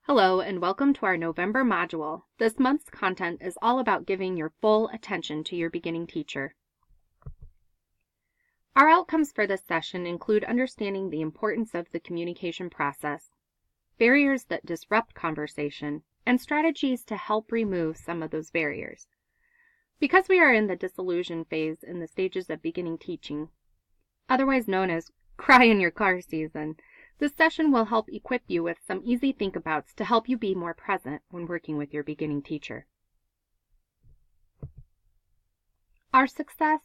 Hello and welcome to our November module. This month's content is all about giving your full attention to your beginning teacher. Our outcomes for this session include understanding the importance of the communication process, barriers that disrupt conversation, and strategies to help remove some of those barriers. Because we are in the disillusion phase in the stages of beginning teaching, otherwise known as cry in your car season, this session will help equip you with some easy think-abouts to help you be more present when working with your beginning teacher. Our success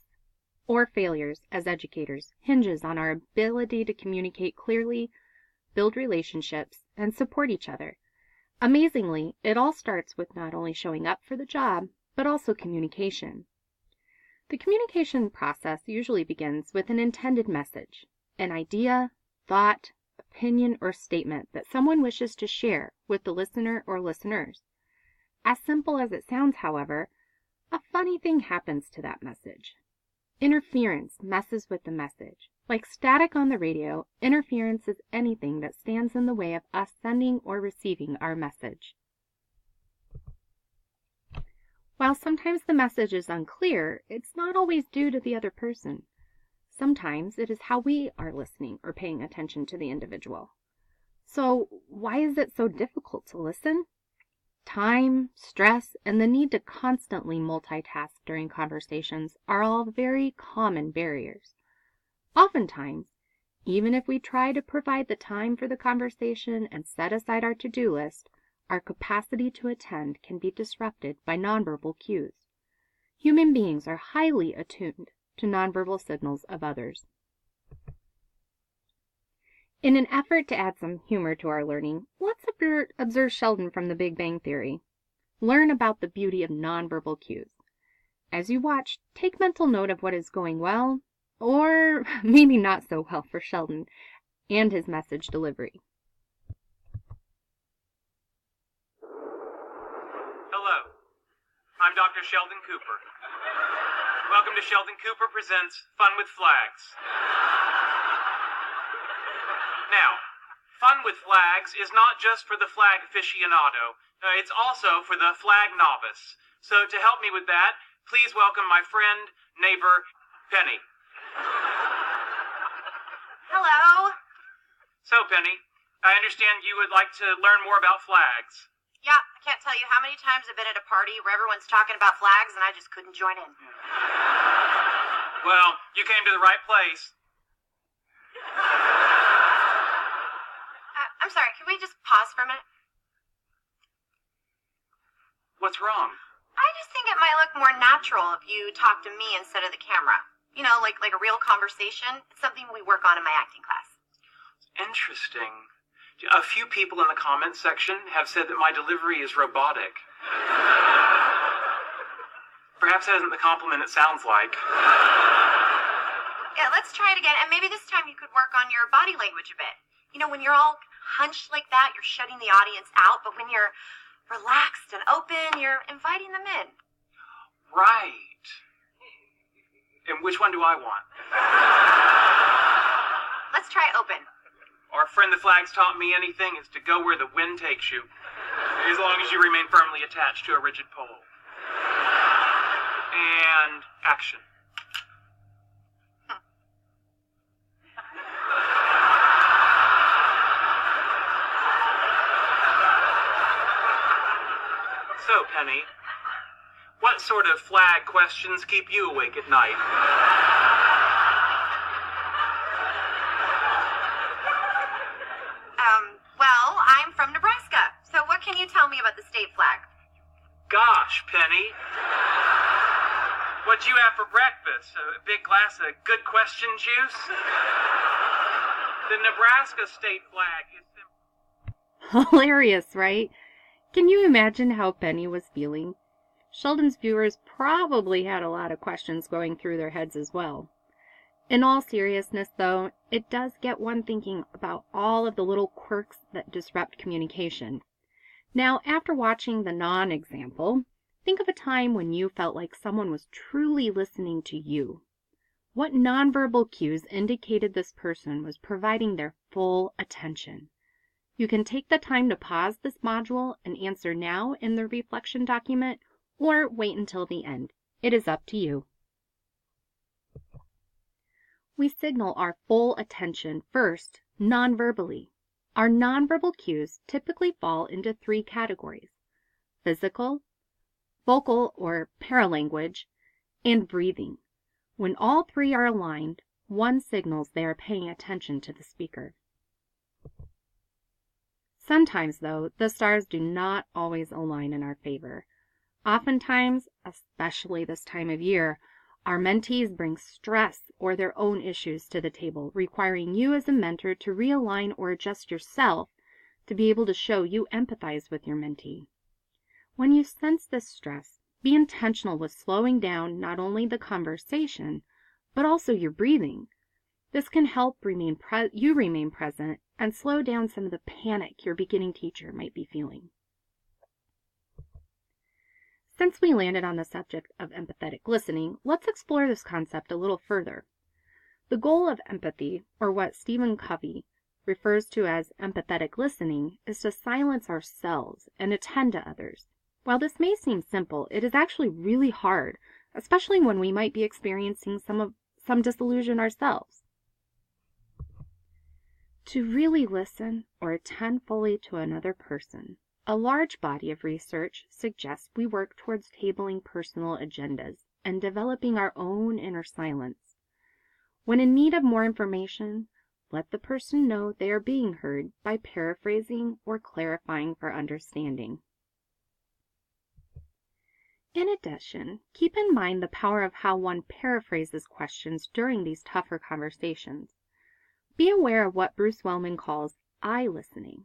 or failures as educators hinges on our ability to communicate clearly, build relationships, and support each other. Amazingly, it all starts with not only showing up for the job, but also communication. The communication process usually begins with an intended message, an idea, thought, opinion, or statement that someone wishes to share with the listener or listeners. As simple as it sounds, however, a funny thing happens to that message. Interference messes with the message. Like static on the radio, interference is anything that stands in the way of us sending or receiving our message. While sometimes the message is unclear, it's not always due to the other person. Sometimes it is how we are listening or paying attention to the individual. So why is it so difficult to listen? Time, stress, and the need to constantly multitask during conversations are all very common barriers. Oftentimes, even if we try to provide the time for the conversation and set aside our to-do list, our capacity to attend can be disrupted by nonverbal cues. Human beings are highly attuned to nonverbal signals of others. In an effort to add some humor to our learning, let's observe Sheldon from The Big Bang Theory. Learn about the beauty of nonverbal cues. As you watch, take mental note of what is going well, or maybe not so well for Sheldon and his message delivery. Hello, I'm Dr. Sheldon Cooper. Welcome to Sheldon Cooper Presents Fun with Flags. Now, Fun with Flags is not just for the flag aficionado, it's also for the flag novice. So to help me with that, please welcome my friend, neighbor, Penny. Hello. So, Penny, I understand you would like to learn more about flags. Yeah, I can't tell you how many times I've been at a party where everyone's talking about flags and I just couldn't join in. Well, you came to the right place. I'm sorry, can we just pause for a minute? What's wrong? I just think it might look more natural if you talk to me instead of the camera. You know, like a real conversation. It's something we work on in my acting class. Interesting. A few people in the comments section have said that my delivery is robotic. Perhaps that isn't the compliment it sounds like. Yeah, let's try it again, and maybe this time you could work on your body language a bit. You know, when you're all hunched like that, you're shutting the audience out, but when you're relaxed and open, you're inviting them in. Right. And which one do I want? Let's try open. Our friend the Flags taught me anything is to go where the wind takes you, as long as you remain firmly attached to a rigid pole. And action. So, Penny, what sort of flag questions keep you awake at night? Well, I'm from Nebraska, so what can you tell me about the state flag? Gosh, Penny. What'd you have for breakfast? A big glass of good question juice? The Nebraska state flag is simple. Hilarious, right? Can you imagine how Penny was feeling? Sheldon's viewers probably had a lot of questions going through their heads as well. In all seriousness, though, it does get one thinking about all of the little quirks that disrupt communication. Now, after watching the non-example, think of a time when you felt like someone was truly listening to you. What nonverbal cues indicated this person was providing their full attention? You can take the time to pause this module and answer now in the reflection document, or wait until the end. It is up to you. We signal our full attention first, non-verbally. Our nonverbal cues typically fall into 3 categories: physical, vocal or paralanguage, and breathing. When all 3 are aligned, one signals they are paying attention to the speaker. Sometimes, though, the stars do not always align in our favor. Oftentimes, especially this time of year, our mentees bring stress or their own issues to the table, requiring you as a mentor to realign or adjust yourself to be able to show you empathize with your mentee. When you sense this stress, be intentional with slowing down not only the conversation, but also your breathing. This can help you remain present and slow down some of the panic your beginning teacher might be feeling. Since we landed on the subject of empathetic listening, let's explore this concept a little further. The goal of empathy, or what Stephen Covey refers to as empathetic listening, is to silence ourselves and attend to others. While this may seem simple, it is actually really hard, especially when we might be experiencing some disillusion ourselves. To really listen or attend fully to another person, a large body of research suggests we work towards tabling personal agendas and developing our own inner silence. When in need of more information, let the person know they are being heard by paraphrasing or clarifying for understanding. In addition, keep in mind the power of how one paraphrases questions during these tougher conversations. Be aware of what Bruce Wellman calls eye listening.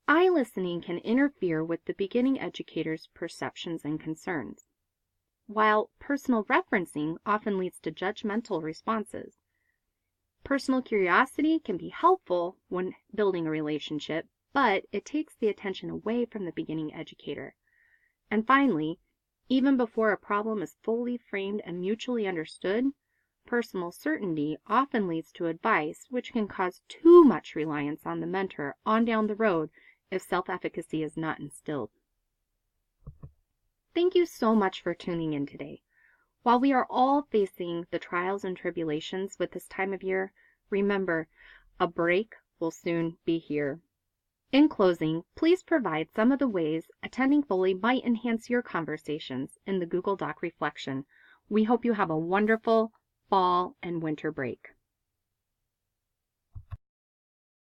Eye listening can interfere with the beginning educator's perceptions and concerns, while personal referencing often leads to judgmental responses. Personal curiosity can be helpful when building a relationship, but it takes the attention away from the beginning educator. And finally, even before a problem is fully framed and mutually understood, personal certainty often leads to advice which can cause too much reliance on the mentor on down the road if self-efficacy is not instilled. Thank you so much for tuning in today. While we are all facing the trials and tribulations with this time of year, remember, a break will soon be here. In closing, please provide some of the ways attending fully might enhance your conversations in the Google Doc reflection. We hope you have a wonderful fall and winter break.